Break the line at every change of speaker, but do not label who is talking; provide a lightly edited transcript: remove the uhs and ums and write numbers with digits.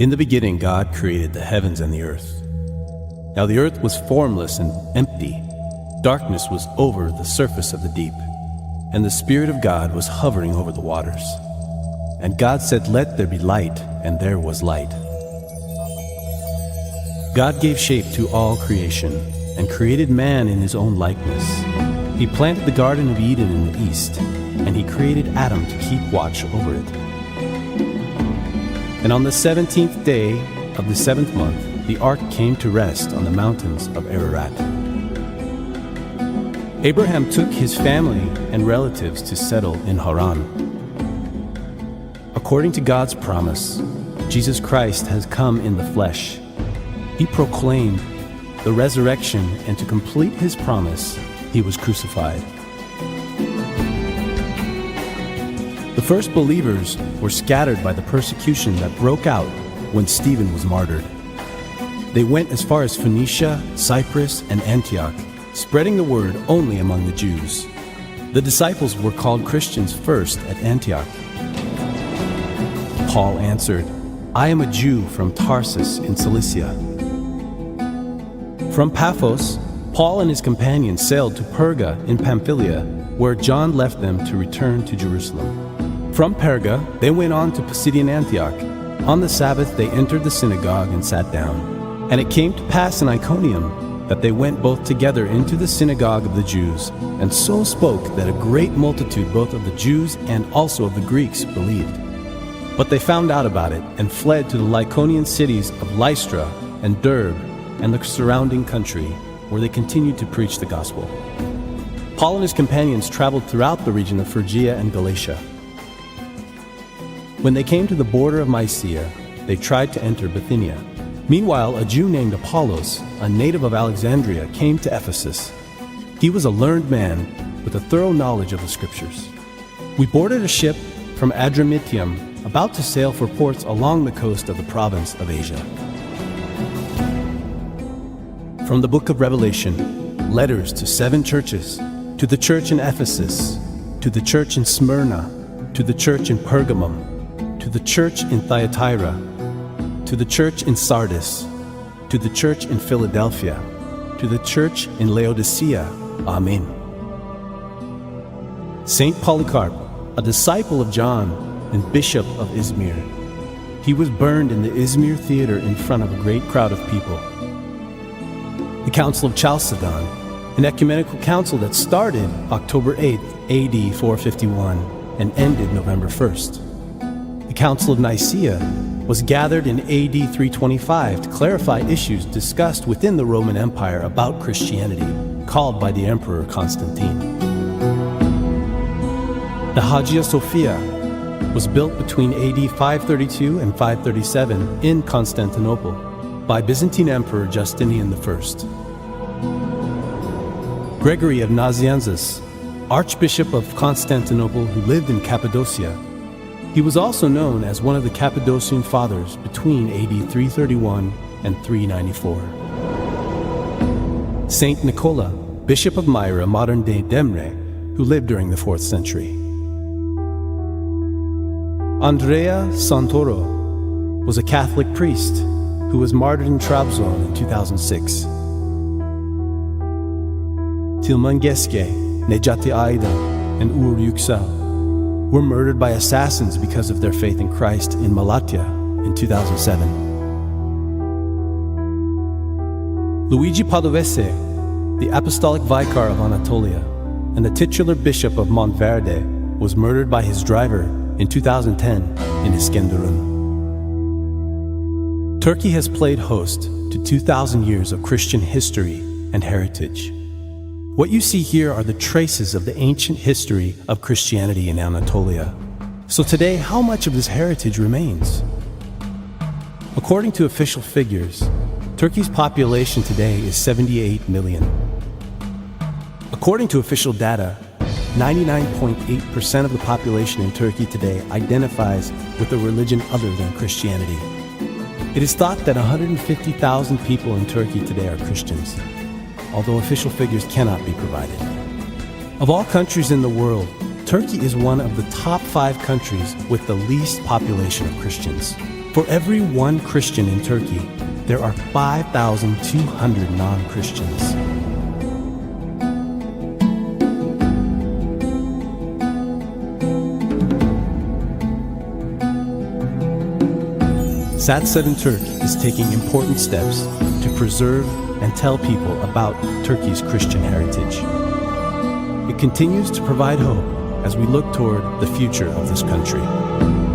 In the beginning, God created the heavens and the earth. Now the earth was formless and empty. Darkness was over the surface of the deep, and the Spirit of God was hovering over the waters. And God said, "Let there be light," and there was light. God gave shape to all creation and created man in his own likeness. He planted the Garden of Eden in the east, and he created Adam to keep watch over it. And on the 17th day of the 7th month, the ark came to rest on the mountains of Ararat. Abraham took his family and relatives to settle in Haran. According to God's promise, Jesus Christ has come in the flesh. He proclaimed the resurrection, and to complete his promise, he was crucified. The first believers were scattered by the persecution that broke out when Stephen was martyred. They went as far as Phoenicia, Cyprus, and Antioch, spreading the word only among the Jews. The disciples were called Christians first at Antioch. Paul answered, "I am a Jew from Tarsus in Cilicia." From Paphos, Paul and his companions sailed to Perga in Pamphylia, where John left them to return to Jerusalem. From Perga, they went on to Pisidian Antioch. On the Sabbath, they entered the synagogue and sat down. And it came to pass in Iconium that they went both together into the synagogue of the Jews, and so spoke that a great multitude both of the Jews and also of the Greeks believed. But they found out about it and fled to the Lycaonian cities of Lystra and Derbe and the surrounding country, where they continued to preach the gospel. Paul and his companions traveled throughout the region of Phrygia and Galatia. When they came to the border of Mysia, they tried to enter Bithynia. Meanwhile, a Jew named Apollos, a native of Alexandria, came to Ephesus. He was a learned man with a thorough knowledge of the Scriptures. We boarded a ship from Adramyttium, about to sail for ports along the coast of the province of Asia. From the book of Revelation, letters to 7 churches, to the church in Ephesus, to the church in Smyrna, to the church in Pergamum, to the church in Thyatira, to the church in Sardis, to the church in Philadelphia, to the church in Laodicea. Amen. Saint Polycarp, a disciple of John and bishop of Izmir. He was burned in the Izmir theater in front of a great crowd of people. The Council of Chalcedon, an ecumenical council that started October 8th, AD 451, and ended November 1st. The Council of Nicaea was gathered in AD 325 to clarify issues discussed within the Roman Empire about Christianity, called by the Emperor Constantine. The Hagia Sophia was built between AD 532 and 537 in Constantinople by Byzantine Emperor Justinian I. Gregory of Nazianzus, Archbishop of Constantinople who lived in Cappadocia. He was also known as one of the Cappadocian Fathers between AD 331 and 394. Saint Nicola, Bishop of Myra, modern-day Demre, who lived during the 4th century. Andrea Santoro was a Catholic priest who was martyred in Trabzon in 2006. Tilman Geske, Necati Aydın, and Uğur Yüksel were murdered by assassins because of their faith in Christ in Malatya in 2007. Luigi Padovese, the Apostolic Vicar of Anatolia and the titular Bishop of Montverde, was murdered by his driver in 2010 in Iskenderun. Turkey has played host to 2,000 years of Christian history and heritage. What you see here are the traces of the ancient history of Christianity in Anatolia. So today, how much of this heritage remains? According to official figures, Turkey's population today is 78 million. According to official data, 99.8% of the population in Turkey today identifies with a religion other than Christianity. It is thought that 150,000 people in Turkey today are Christians, although official figures cannot be provided. Of all countries in the world, Turkey is one of the top 5 countries with the least population of Christians. For every one Christian in Turkey, there are 5,200 non-Christians. Sad7 Turk is taking important steps to preserve and tell people about Turkey's Christian heritage. It continues to provide hope as we look toward the future of this country.